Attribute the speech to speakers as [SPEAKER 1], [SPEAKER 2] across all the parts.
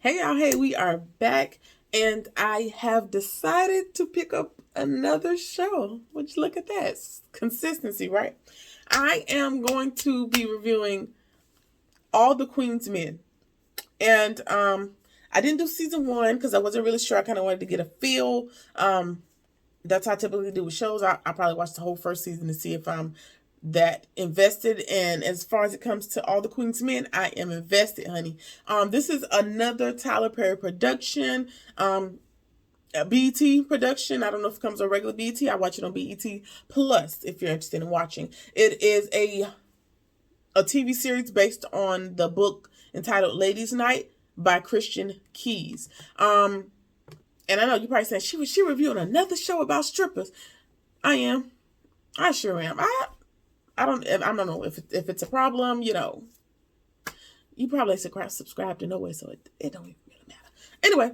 [SPEAKER 1] Hey y'all, hey, we are back and I have decided to pick up another show. Which look at that. Consistency, right? I am going to be reviewing All the Queen's Men. And I didn't do season 1 because I wasn't really sure. I kind of wanted to get a feel. That's how I typically do with shows. I probably watch the whole first season to see if I'm that invested. And as far as it comes to All the Queen's Men, I am invested, honey. This is another Tyler Perry production. A BET production. I don't know if it comes on regular BET. I watch it on BET Plus if you're interested in watching. It is a TV series based on the book entitled Ladies' Night by Christian Keys. And I know you're probably saying she reviewing another show about strippers. I am. I sure am. I don't know if it's a problem. You probably subscribed to no way, so it don't even really matter. Anyway,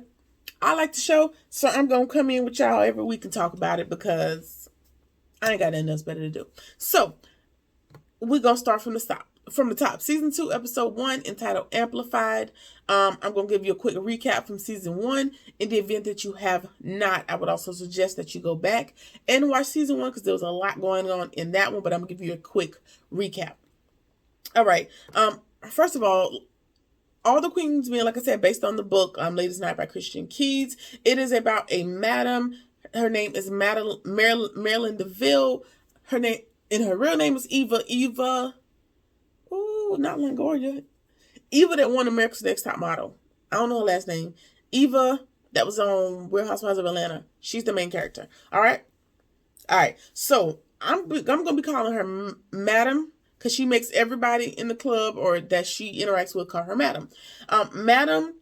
[SPEAKER 1] I like the show, so I'm gonna come in with y'all every week and talk about it because I ain't got nothing else better to do. So we're gonna start from the top. Season 2, episode 1, entitled Amplified. I'm going to give you a quick recap from season 1. In the event that you have not, I would also suggest that you go back and watch season 1 because there was a lot going on in that one, but I'm going to give you a quick recap. All right. First of all the Queen's Men, like I said, based on the book Ladies' Night by Christian Keys. It is about a madam. Her name is Marilyn DeVille. Her real name is Eva. Ooh, not Longoria. Eva that won America's Next Top Model. I don't know her last name. Eva that was on Real Housewives of Atlanta. She's the main character. All right. So I'm gonna be calling her Madam because she makes everybody in the club or that she interacts with call her Madam. Madam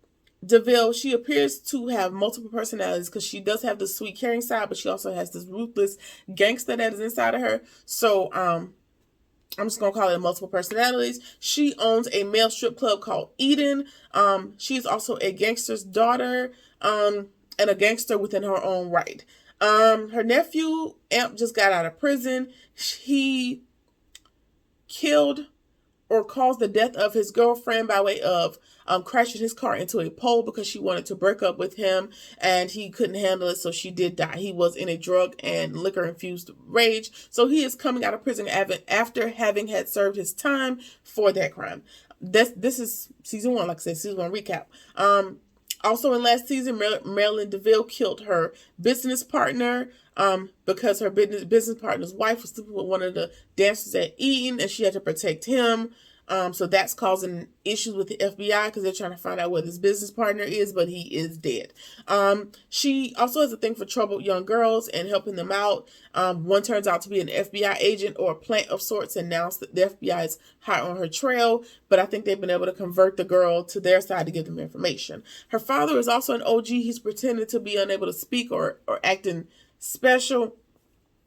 [SPEAKER 1] DeVille, she appears to have multiple personalities because she does have the sweet caring side, but she also has this ruthless gangster that is inside of her. So I'm just going to call it multiple personalities. She owns a male strip club called Eden. She's also a gangster's daughter and a gangster within her own right. Her nephew, Amp, just got out of prison. He killed or caused the death of his girlfriend by way of crashing his car into a pole because she wanted to break up with him and he couldn't handle it, so she did die. He was in a drug and liquor infused rage, so he is coming out of prison after having had served his time for that crime. This is season 1, like I said, season 1 recap. Also in last season, Marilyn DeVille killed her business partner because her business partner's wife was sleeping with one of the dancers at Eden and she had to protect him. So that's causing issues with the FBI because they're trying to find out where this business partner is, but he is dead. She also has a thing for troubled young girls and helping them out. One turns out to be an FBI agent or a plant of sorts, and now the FBI is hot on her trail, but I think they've been able to convert the girl to their side to give them information. Her father is also an OG. He's pretending to be unable to speak or acting special.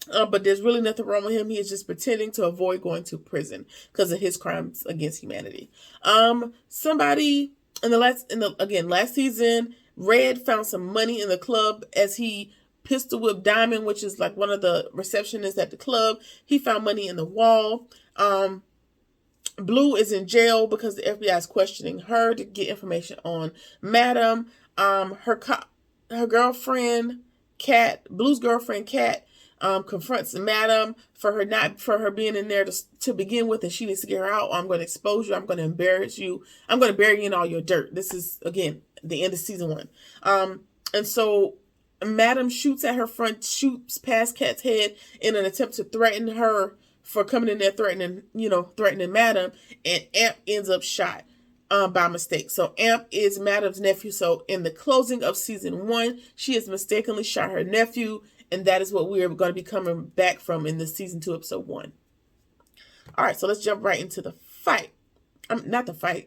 [SPEAKER 1] But there's really nothing wrong with him. He is just pretending to avoid going to prison because of his crimes against humanity. Somebody last season, Red found some money in the club as he pistol whipped Diamond, which is like one of the receptionists at the club. He found money in the wall. Blue is in jail because the FBI is questioning her to get information on Madam. Her girlfriend, Kat, Blue's girlfriend, Kat, confronts Madam for her being in there to begin with, and she needs to get her out. I'm going to expose you. I'm going to embarrass you. I'm going to bury you in all your dirt. This is, again, the end of season 1. And so Madam shoots past Kat's head in an attempt to threaten her for coming in there threatening Madam, and Amp ends up shot by mistake. So Amp is Madam's nephew. So in the closing of season 1, she has mistakenly shot her nephew, and that is what we're going to be coming back from in this season 2, episode 1. All right, so let's jump right into the fight. Jump right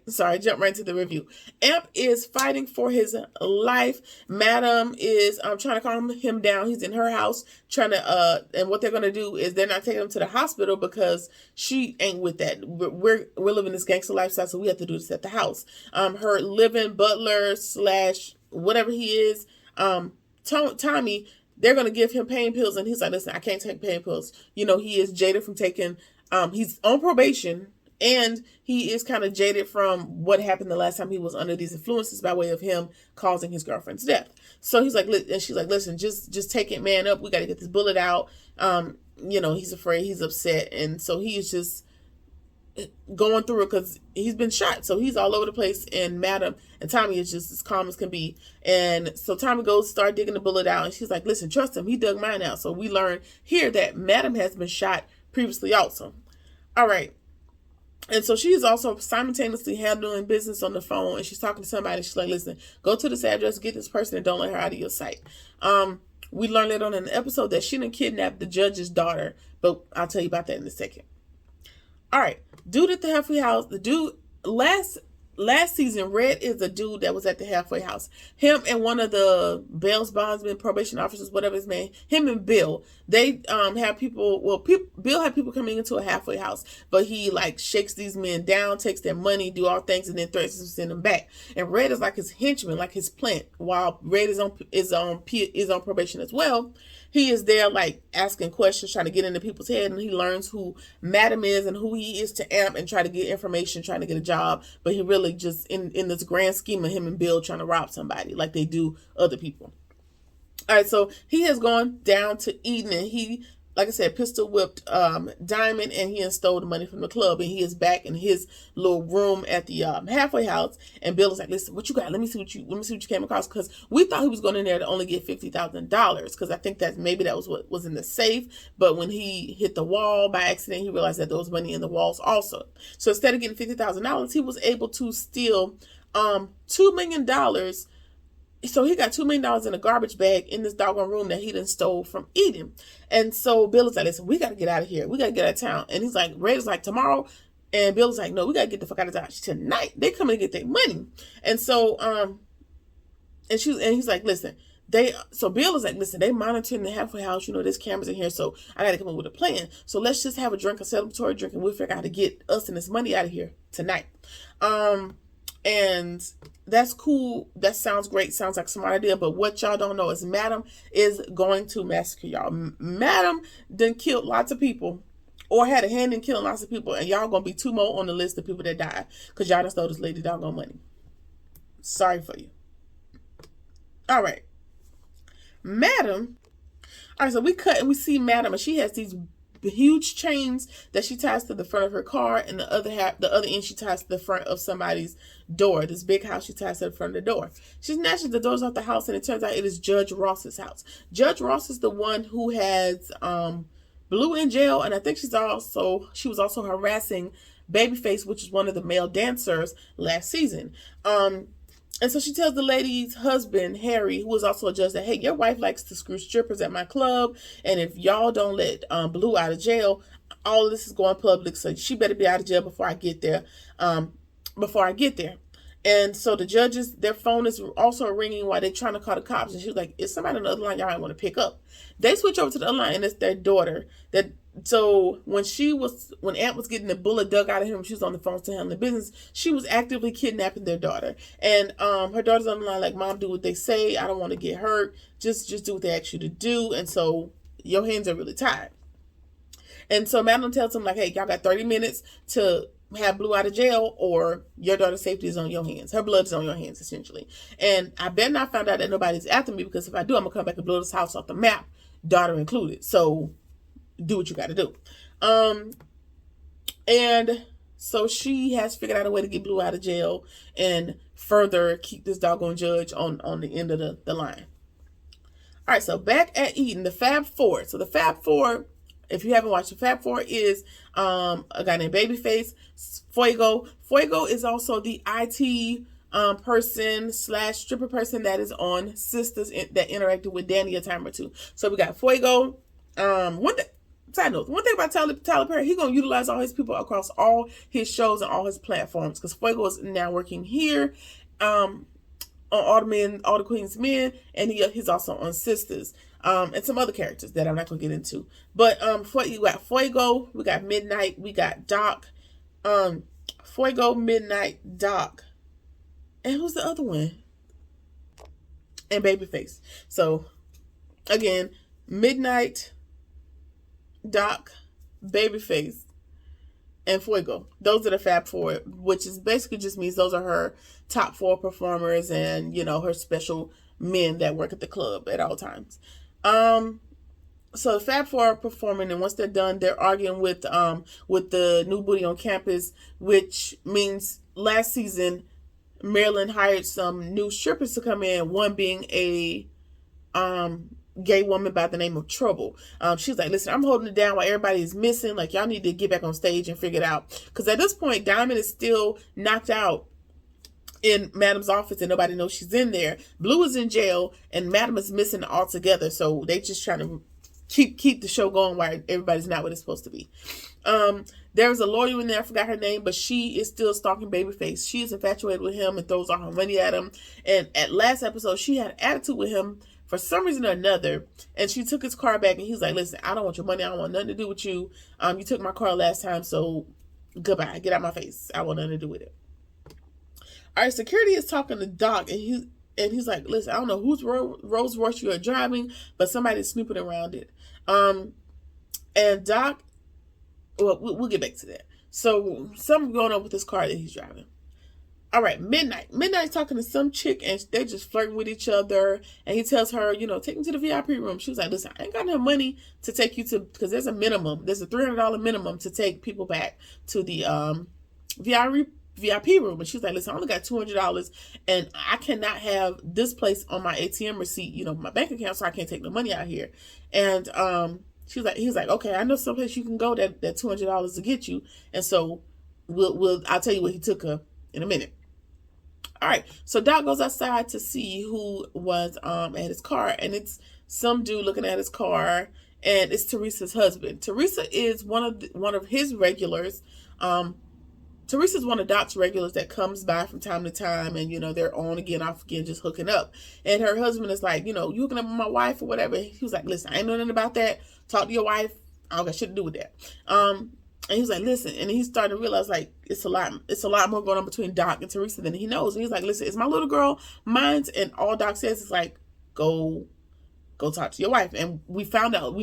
[SPEAKER 1] into the review. Amp is fighting for his life. Madam is trying to calm him down. He's in her house trying to, and what they're going to do is they're not taking him to the hospital because she ain't with that. We're living this gangster lifestyle, so we have to do this at the house. Her living butler / whatever he is, Tommy, they're going to give him pain pills, and he's like, listen, I can't take pain pills. He is jaded from taking, he's on probation, And he is kind of jaded from what happened the last time he was under these influences by way of him causing his girlfriend's death. So he's like, and she's like, listen, just take it, man, up. We got to get this bullet out. He's afraid, he's upset. And so he is just going through it because he's been shot. So he's all over the place. And Tommy is just as calm as can be. And so Tommy goes, start digging the bullet out. And she's like, listen, trust him. He dug mine out. So we learn here that Madam has been shot previously also. All right. And so she is also simultaneously handling business on the phone, and she's talking to somebody. She's like, listen, go to this address, get this person, and don't let her out of your sight. We learned later on in the episode that she done kidnapped the judge's daughter, but I'll tell you about that in a second. All right. Dude at the halfway house, the dude last season, Red is a dude that was at the halfway house. Him and one of the bail's bondsmen, probation officers, whatever his name, him and Bill, they have people, Bill had people coming into a halfway house, but he like shakes these men down, takes their money, do all things, and then threatens to send them back. And Red is like his henchman, like his plant, while Red is on probation as well. He is there like asking questions, trying to get into people's head, and he learns who Madam is and who he is to Amp and try to get information, trying to get a job. But he really just in this grand scheme of him and Bill trying to rob somebody like they do other people. All right, so he has gone down to Eden, and he, like I said, pistol whipped Diamond, and he stole the money from the club, and he is back in his little room at the halfway house. And Bill is like, listen, what you got? Let me see what you came across, because we thought he was going in there to only get $50,000, because I think that was what was in the safe. But when he hit the wall by accident, he realized that there was money in the walls also. So instead of getting $50,000, he was able to steal $2 million. So he got $2 million in a garbage bag in this doggone room that he done stole from Eden. And so Bill is like, listen, we got to get out of here. We got to get out of town. And he's like, Red is like, tomorrow. And Bill is like, no, we got to get the fuck out of town tonight. They come and get their money. And so, and he's like, listen, so Bill is like, listen, they monitoring the halfway house. There's cameras in here. So I got to come up with a plan. So let's just have a celebratory drink, and we'll figure out how to get us and this money out of here tonight. And that's cool. That sounds great. Sounds like a smart idea. But what y'all don't know is Madam is going to massacre y'all. Madam done killed lots of people, or had a hand in killing lots of people. And y'all going to be 2 more on the list of people that died, because y'all done stole this lady doggone money. Sorry for you. All right. Madam. All right, so we cut and we see Madam, and she has these huge chains that she ties to the front of her car, and the other end she ties to the front of somebody's door. This big house she ties to the front of the door. She snatches the doors off the house, and it turns out it is Judge Ross's house. Judge Ross is the one who has Blue in jail, and I think she was also harassing Babyface, which is one of the male dancers last season. And so she tells the lady's husband, Harry, who is also a judge, that, hey, your wife likes to screw strippers at my club, and if y'all don't let Blue out of jail, all of this is going public, so she better be out of jail before I get there. And so the judges, their phone is also ringing while they're trying to call the cops. And she was like, it's somebody on the other line y'all might want to pick up. They switch over to the other line, and it's their daughter. So when Aunt was getting the bullet dug out of him, she was on the phone to handle the business, she was actively kidnapping their daughter. And her daughter's on the line like, Mom, do what they say. I don't want to get hurt. Just do what they ask you to do. And so your hands are really tied. And so Madeline tells him, like, hey, y'all got 30 minutes to have Blue out of jail, or your daughter's safety is on your hands. Her blood is on your hands, essentially. And I better not find out that nobody's after me, because if I do, I'm going to come back and blow this house off the map, daughter included. So do what you got to do. And so she has figured out a way to get Blue out of jail and further keep this doggone judge on the end of the line. All right, so back at Eden, the Fab Four. So the Fab Four, if you haven't watched, the Fab Four is a guy named Babyface, Fuego. Fuego is also the IT person / stripper person that is on Sisters that interacted with Danny a time or two. So we got Fuego. Side note, one thing about Tyler Perry, he's going to utilize all his people across all his shows and all his platforms, because Fuego is now working here on All the Queen's Men, and he's also on Sisters, and some other characters that I'm not going to get into. But you got Fuego, we got Midnight, we got Doc, Fuego, Midnight, Doc, and who's the other one? And Babyface. So again, Midnight, Doc, Babyface, and Fuego. Those are the Fab Four, which is basically just means those are her top 4 performers and, you know, her special men that work at the club at all times. So the Fab Four are performing, and once they're done, they're arguing with the new booty on campus, which means last season Marilyn hired some new strippers to come in. One being a gay woman by the name of Trouble. She's like, listen, I'm holding it down while everybody is missing. Like, y'all need to get back on stage and figure it out. Because at this point, Diamond is still knocked out in Madam's office and nobody knows she's in there. Blue is in jail and Madam is missing altogether. So they just trying to keep the show going while everybody's not what it's supposed to be. There's a lawyer in there, I forgot her name, but she is still stalking Babyface. She is infatuated with him and throws all her money at him. And at last episode, she had an attitude with him for some reason or another, and she took his car back, and he's like, listen, I don't want your money, I don't want nothing to do with you. You took my car last time, so goodbye, get out my face, I want nothing to do with it. All right, security is talking to Doc, and he's like, listen, I don't know whose Rolls Royce you are driving, but somebody's snooping around it. And Doc, well, we'll get back to that. So something's going on with this car that he's driving. All right, Midnight's talking to some chick, and they're just flirting with each other, and he tells her, you know, take me to the VIP room. She was like, listen, I ain't got enough money to take you to, because there's a $300 minimum to take people back to the VIP room. And she was like, listen, I only got $200, and I cannot have this place on my ATM receipt, you know, my bank account, so I can't take no money out here. And he's like, okay, I know someplace you can go that $200 to get you, and so I'll tell you what he took her in a minute. All right, so Doc goes outside to see who was at his car, and it's some dude looking at his car, and it's Teresa's husband. Teresa is one of his regulars. Teresa's one of Doc's regulars that comes by from time to time, and, you know, they're on again, off again, just hooking up. And her husband is like, you know, you hooking up with my wife or whatever. He was like, listen, I ain't know nothing about that. Talk to your wife. I don't got shit to do with that. And he was like, listen, and he's starting to realize, like, it's a lot more going on between Doc and Teresa than he knows. And he's like, listen, it's my little girl, mine's, and all Doc says is like, go talk to your wife. And we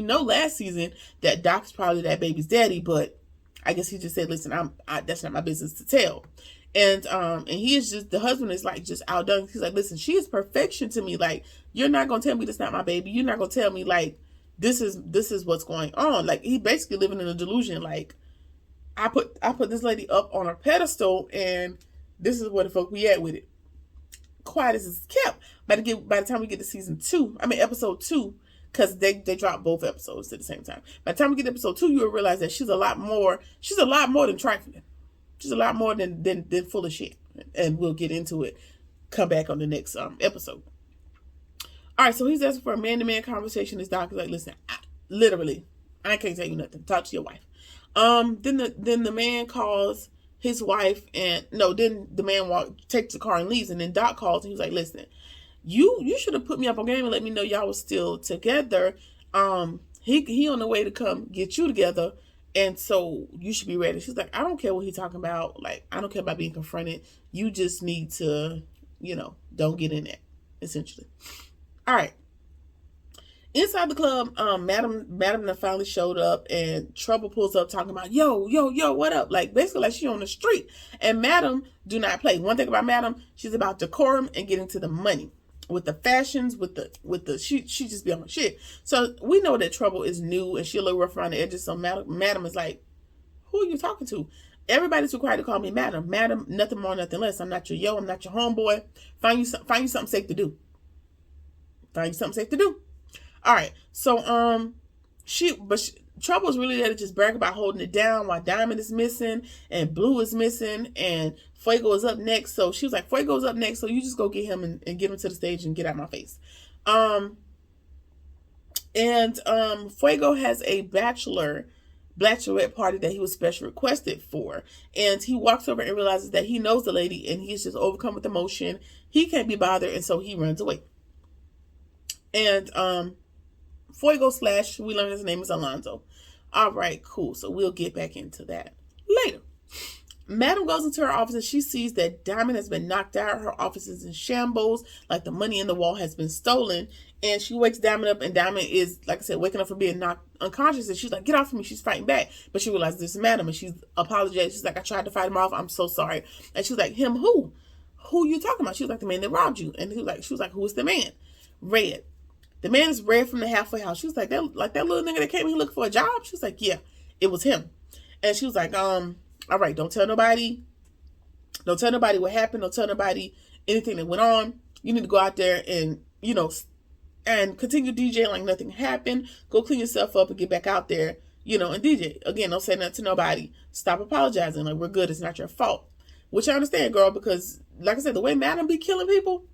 [SPEAKER 1] know last season that Doc's probably that baby's daddy, but I guess he just said, listen, that's not my business to tell. And he is just, the husband is like just outdone. He's like, listen, she is perfection to me. Like, you're not going to tell me that's not my baby. You're not going to tell me, like, this is what's going on. Like, he basically living in a delusion. Like, I put this lady up on a pedestal, and this is where the fuck we at with it. Quiet as it's kept. By the time we get to episode 2, because they drop both episodes at the same time. By the time we get to episode 2, you'll realize that she's a lot more than trifling. She's a lot more than full of shit. And we'll get into it. Come back on the next episode. All right, so he's asking for a man-to-man conversation. His doctor's like, listen, I can't tell you nothing. Talk to your wife. Then the man calls his wife, then the man takes the car and leaves, and then Doc calls and he's like, listen, you should have put me up on game and let me know y'all was still together. He on the way to come get you together, and so you should be ready. She's like, I don't care what he's talking about. Like, I don't care about being confronted. You just need to, you know, don't get in that, essentially. All right. Inside the club, Madam finally showed up, and Trouble pulls up talking about, yo, what up? Like, basically like she on the street. And Madam do not play. One thing about Madam, she's about decorum and getting to the money. With the fashions, she just be on her shit. So we know that Trouble is new and she a little rough around the edges. So Madam is like, who are you talking to? Everybody's required to call me Madam. Madam, nothing more, nothing less. I'm not your yo, I'm not your homeboy. Find you something safe to do. All right, so Trouble's really there to just brag about holding it down while Diamond is missing and Blue is missing and Fuego is up next. So she was like, Fuego's up next, so you just go get him and get him to the stage and get out my face. Fuego has a bachelorette party that he was special requested for, and he walks over and realizes that he knows the lady and he's just overcome with emotion. He can't be bothered, and so he runs away. And Fuego / we learn his name is Alonzo. All right, cool. So we'll get back into that later. Madam goes into her office and she sees that Diamond has been knocked out. Her office is in shambles, like the money in the wall has been stolen. And she wakes Diamond up, and Diamond is, like I said, waking up from being knocked unconscious. And she's like, get off of me. She's fighting back. But she realizes this is Madam, and she's apologized. She's like, I tried to fight him off. I'm so sorry. And she's like, him who? Who you talking about? She was like, the man that robbed you. And she was like, who is the man? Red. The man is Red from the halfway house. She was like, that little nigga that came here looking for a job? She was like, yeah, it was him. And she was like, all right, don't tell nobody. Don't tell nobody what happened. Don't tell nobody anything that went on. You need to go out there and, and continue DJing like nothing happened. Go clean yourself up and get back out there, and DJ. Again, don't say nothing to nobody. Stop apologizing. Like, we're good. It's not your fault. Which I understand, girl, because, like I said, the way Madam be killing people,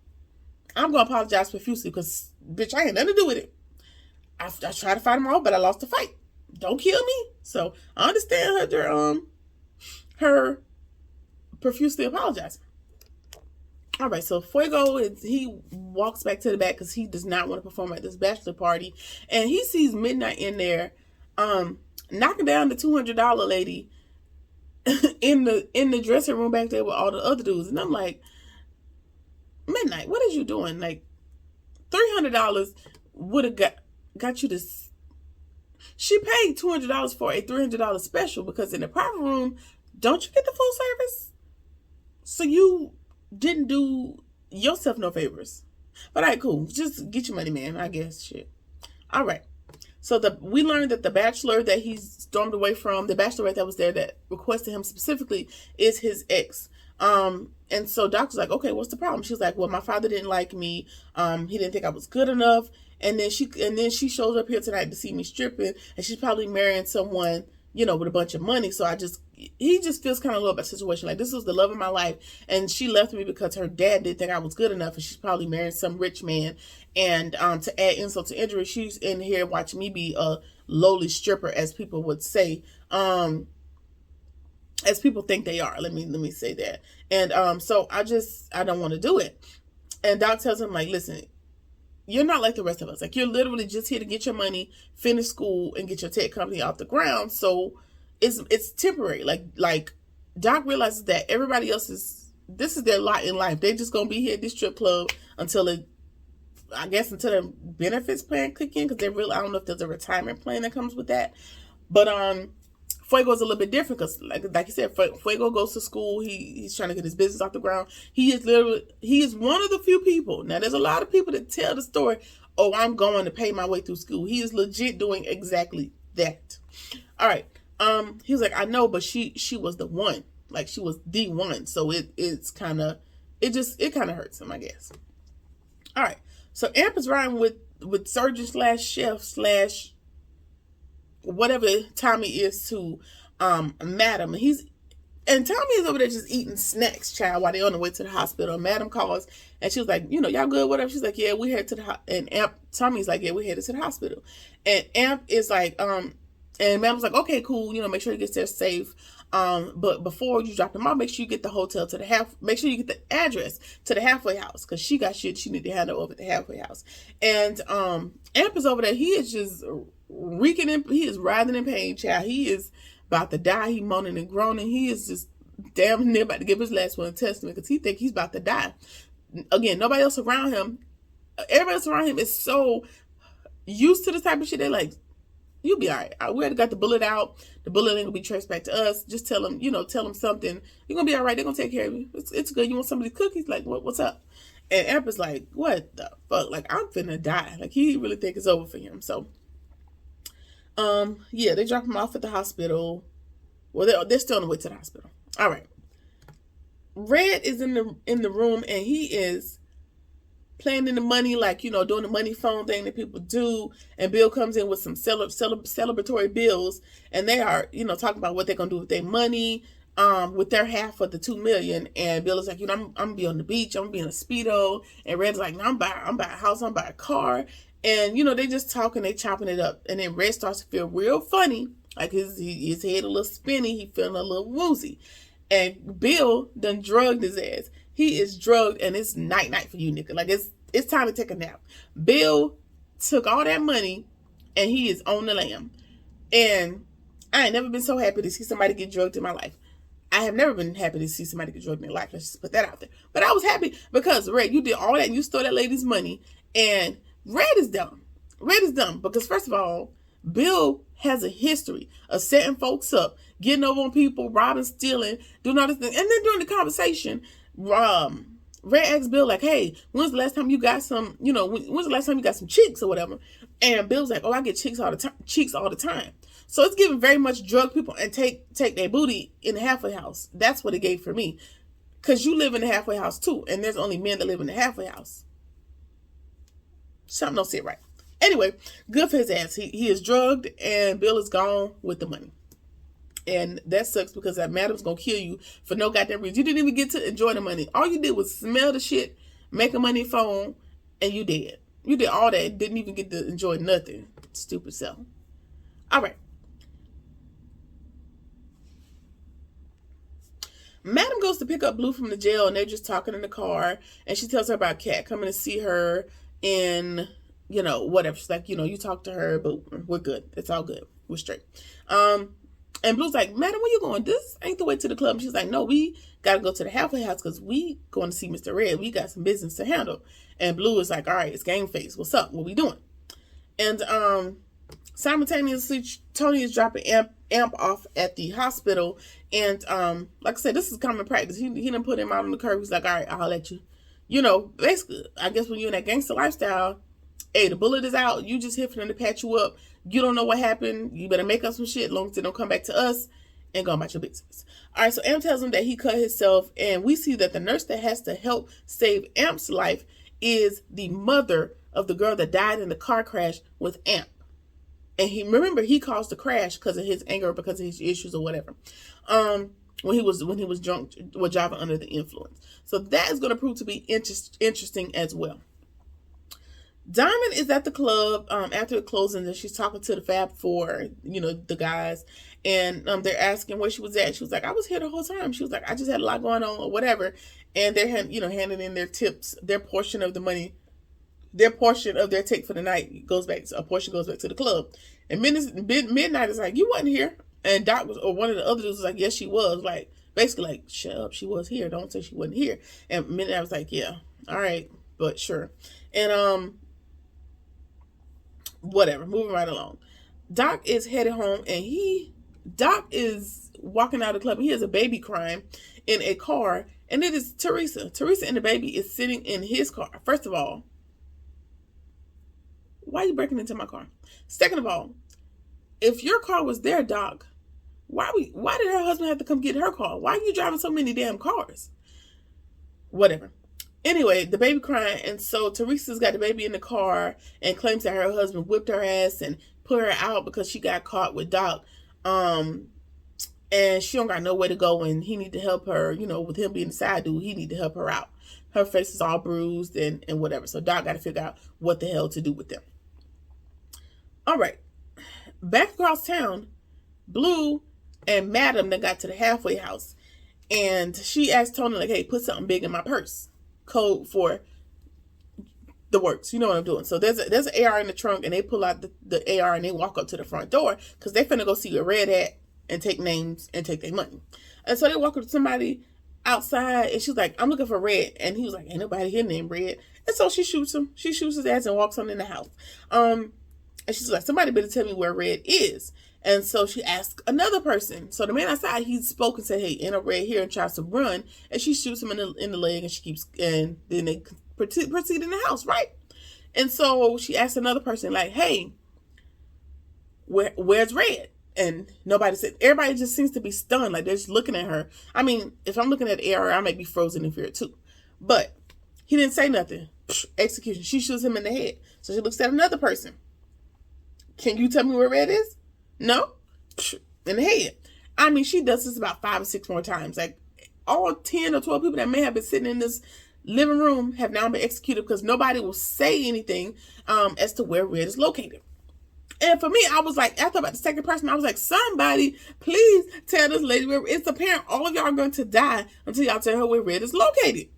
[SPEAKER 1] I'm going to apologize profusely because, bitch, I ain't nothing to do with it. I tried to fight them off, but I lost the fight. Don't kill me. So I understand her profusely apologizing. All right, so Fuego, he walks back to the back because he does not want to perform at this bachelor party, and he sees Midnight in there, knocking down the $200 lady in the dressing room back there with all the other dudes, and I'm like, Midnight, what is you doing? Like, $300 would have got you this. She paid $200 for a $300 special because in the private room, don't you get the full service? So you didn't do yourself no favors. But all right, cool. Just get your money, man. I guess. Shit. All right. So we learned that the bachelor that he stormed away from, the bachelorette that was there that requested him specifically, is his ex. And so Doc's like, okay, what's the problem? She's like, well, my father didn't like me. He didn't think I was good enough. And then she shows up here tonight to see me stripping, and she's probably marrying someone, with a bunch of money. So he just feels kind of low about the situation. Like, this was the love of my life, and she left me because her dad didn't think I was good enough, and she's probably marrying some rich man. And to add insult to injury, she's in here watching me be a lowly stripper, as people would say, as people think they are. Let me say that. And so I don't want to do it. And Doc tells him, like, listen, you're not like the rest of us. Like, you're literally just here to get your money, finish school, and get your tech company off the ground. So it's temporary. Like Doc realizes that everybody else this is their lot in life. They're just gonna be here at this strip club until their benefits plan kick in, because I don't know if there's a retirement plan that comes with that. But Fuego's a little bit different because, like you said, Fuego goes to school. He's trying to get his business off the ground. He is one of the few people. Now, there's a lot of people that tell the story, oh, I'm going to pay my way through school. He is legit doing exactly that. All right. He was like, I know, but she was the one. Like, she was the one. So it kind of hurts him, I guess. All right. So Amp is riding with surgeon / chef / whatever Tommy is to Madam. And Tommy is over there just eating snacks, child, while they're on the way to the hospital. And Madam calls, and she was like, y'all good, whatever. She's like, yeah, we headed to the and Amp, Tommy's like, yeah, we headed to the hospital. And Amp is like, and Madam's like, okay, cool, make sure he gets there safe. But before you drop him off, make sure you get the hotel to make sure you get the address to the halfway house, because she got shit she need to handle over at the halfway house. And Amp is over there. He is just he is writhing in pain, child. He is about to die. He moaning and groaning. He is just damn near about to give his last will and testament because he think he's about to die. Again, nobody else around him. Everybody else around him is so used to this type of shit. They're like, you'll be all right. We already got the bullet out. The bullet ain't gonna be traced back to us. Just tell him something. You're gonna be all right. They're gonna take care of you. It's good. You want some of these cookies? Like, what's up? And Amp is like, what the fuck? Like, I'm finna die. Like, he really think it's over for him. So, yeah, they drop him off at the hospital. Well, they're still on the way to the hospital. All right. Red is in the room, and he is playing in the money, like, doing the money phone thing that people do. And Bill comes in with some celebratory bills, and they are, talking about what they're gonna do with their money, with their half of the $2 million. And Bill is like, I'm gonna be on the beach, I'm gonna be in a Speedo. And Red's like, no, I'm buying a house, I'm buying a car. And they just talking, they chopping it up. And then Red starts to feel real funny, like his head a little spinny, he feeling a little woozy. And Bill done drugged his ass. He is drugged, and it's night for you, nigga. Like, it's time to take a nap. Bill took all that money, and he is on the lam. And I ain't never been so happy to see somebody get drugged in my life. I have never been happy to see somebody get drugged in their life. Let's just put that out there. But I was happy because, Red, you did all that and you stole that lady's money. And Red is dumb. Red is dumb because, first of all, Bill has a history of setting folks up, getting over on people, robbing, stealing, doing all this thing. And then during the conversation, Red asked Bill, like, hey, when's the last time you got some, when's the last time you got some cheeks or whatever? And Bill's like, oh, I get cheeks all the time. So it's giving very much drug people and take their booty in the halfway house. That's what it gave for me. Because you live in the halfway house too. And there's only men that live in the halfway house. Something don't sit right. Anyway, good for his ass. He is drugged and Bill is gone with the money. And that sucks because that madam's going to kill you for no goddamn reason. You didn't even get to enjoy the money. All you did was smell the shit, make a money phone, and you dead. You did all that. Didn't even get to enjoy nothing. Stupid self. All right. Madam goes to pick up Blue from the jail and they're just talking in the car. And she tells her about Kat coming to see her in, whatever. She's like, you talk to her, but we're good. It's all good. We're straight. And Blue's like, Madam, where you going? This ain't the way to the club. And she's like, no, we got to go to the halfway house because we going to see Mr. Red. We got some business to handle. And Blue is like, all right, it's game face. What's up? What we doing? And simultaneously, Tony is dropping Amp off at the hospital. And like I said, this is common practice. He done put him out on the curb. He's like, all right, I'll let you. Basically, I guess when you're in that gangster lifestyle, hey, the bullet is out. You just here for them to patch you up. You don't know what happened. You better make up some shit as long as they don't come back to us and go about your business. All right, so Amp tells him that he cut himself, and we see that the nurse that has to help save Amp's life is the mother of the girl that died in the car crash with Amp. And he caused the crash because of his anger, because of his issues or whatever. When he was drunk, or driving under the influence. So that is going to prove to be interesting as well. Diamond is at the club after the closing, and she's talking to the Fab Four, the guys, and they're asking where she was at. She was like, I was here the whole time. She was like, I just had a lot going on or whatever. And they're handing in their tips, their portion of the money, their portion of their take for the night goes back. A portion goes back to the club. And Midnight is like, you wasn't here. And Doc or one of the other dudes was like, yes, she was. Like, basically like, shut up, she was here. Don't say she wasn't here. And Midnight was like, yeah, all right, but sure. And whatever, moving right along. Doc is headed home, and Doc is walking out of the club. He has a baby crying in a car, and it is Teresa. Teresa and the baby is sitting in his car. First of all, why are you breaking into my car? Second of all, if your car was there, Doc, why did her husband have to come get her car? Why are you driving so many damn cars? Whatever. Anyway, the baby crying, and so Teresa's got the baby in the car and claims that her husband whipped her ass and put her out because she got caught with Doc. And she don't got nowhere to go, and he need to help her, with him being the side dude, he need to help her out. Her face is all bruised and whatever. So Doc got to figure out what the hell to do with them. All right. Back across town, Blue and Madam then got to the halfway house, and she asked Tony, like, hey, put something big in my purse. Code for the works. You know what I'm doing. So there's an AR in the trunk, and they pull out the AR and they walk up to the front door because they finna go see where Red at and take names and take their money. And so they walk up to somebody outside, and she's like, I'm looking for Red. And he was like, ain't nobody here named Red. And so she shoots him. She shoots his ass and walks on in the house. And she's like, somebody better tell me where Red is. And so she asked another person. So the man outside, he spoke and said, hey, ain't no Red here, and tries to run. And she shoots him in the leg, and then they proceed in the house, right? And so she asked another person, like, hey, where's Red? And nobody said. Everybody just seems to be stunned, like they're just looking at her. I mean, if I'm looking at AR, I might be frozen in fear too. But he didn't say nothing. Execution. She shoots him in the head. So she looks at another person. Can you tell me where Red is? No? In the head. I mean, she does this about 5 or 6 more times. Like, all 10 or 12 people that may have been sitting in this living room have now been executed because nobody will say anything as to where Red is located. And for me, I was like, after about the second person, I was like, somebody, please tell this lady where it's apparent all of y'all are going to die until y'all tell her where Red is located.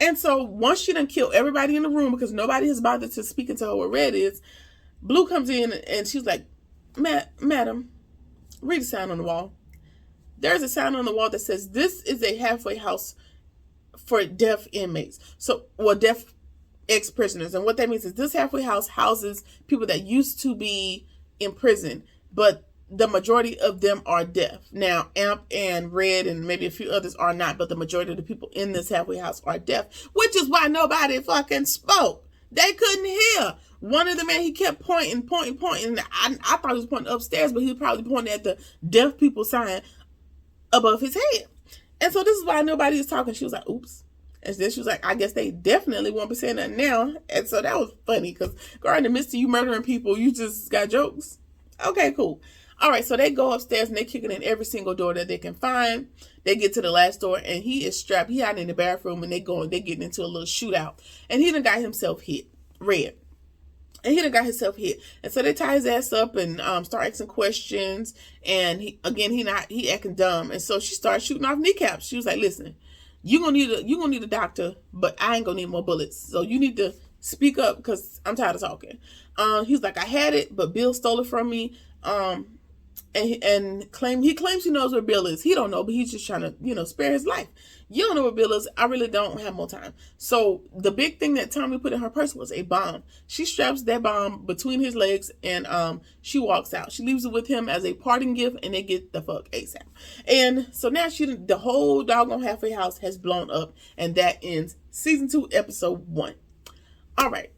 [SPEAKER 1] And so once she done killed everybody in the room because nobody has bothered to speak into her where Red is, Blue comes in and she's like, Madam, read the sign on the wall. there's a sign on the wall that says, "This is a halfway house for deaf inmates." So, well, deaf ex-prisoners. And what that means is this halfway house houses people that used to be in prison, but the majority of them are deaf. Now, Amp and Red and maybe a few others are not, but the majority of the people in this halfway house are deaf, which is why nobody fucking spoke. They couldn't hear. One of the men, he kept pointing. I thought he was pointing upstairs, but he was probably pointing at the deaf people sign above his head. And so this is why nobody is talking. She was like, oops. And then she was like, I guess they definitely won't be saying that now. And so that was funny because, girl, in the midst of you murdering people, you just got jokes. Okay, cool. All right, so they go upstairs and they kicking in every single door that they can find. They get to the last door and he is strapped. He out in the bathroom and they getting into a little shootout. And he done got himself hit. Red. And he done got himself hit. And so they tie his ass up and start asking questions. And he acting dumb. And so she started shooting off kneecaps. She was like, listen, you're gonna need a doctor, but I ain't gonna need more bullets. So you need to speak up because I'm tired of talking. He's like, I had it, but Bill stole it from me. And he claims he knows where Bill is. He don't know, but he's just trying to, spare his life. You don't know where Bill is. I really don't have more time. So the big thing that Tommy put in her purse was a bomb. She straps that bomb between his legs and she walks out. She leaves it with him as a parting gift and they get the fuck ASAP. And so now the whole doggone halfway house has blown up, and that ends season 2, episode 1. All right.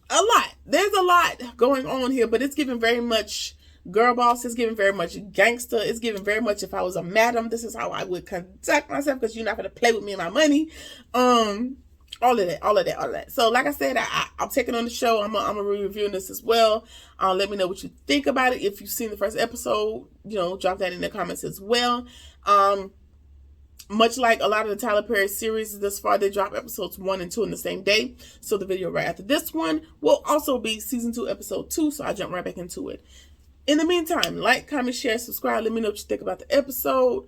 [SPEAKER 1] A lot. There's a lot going on here, but it's giving very much girl boss. It's giving very much gangster. It's giving very much, if I was a madam, this is how I would conduct myself, because you're not going to play with me and my money. All of that. So like I said, I'm taking on the show. I'm going to be reviewing this as well. Let me know what you think about it. If you've seen the first episode, drop that in the comments as well. Much like a lot of the Tyler Perry series thus far, they drop episodes 1 and 2 in the same day. So the video right after this one will also be season 2, episode 2. So I jump right back into it. In the meantime, like, comment, share, subscribe. Let me know what you think about the episode.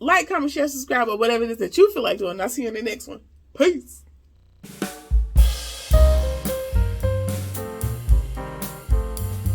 [SPEAKER 1] Like, comment, share, subscribe, or whatever it is that you feel like doing. I'll see you in the next one. Peace.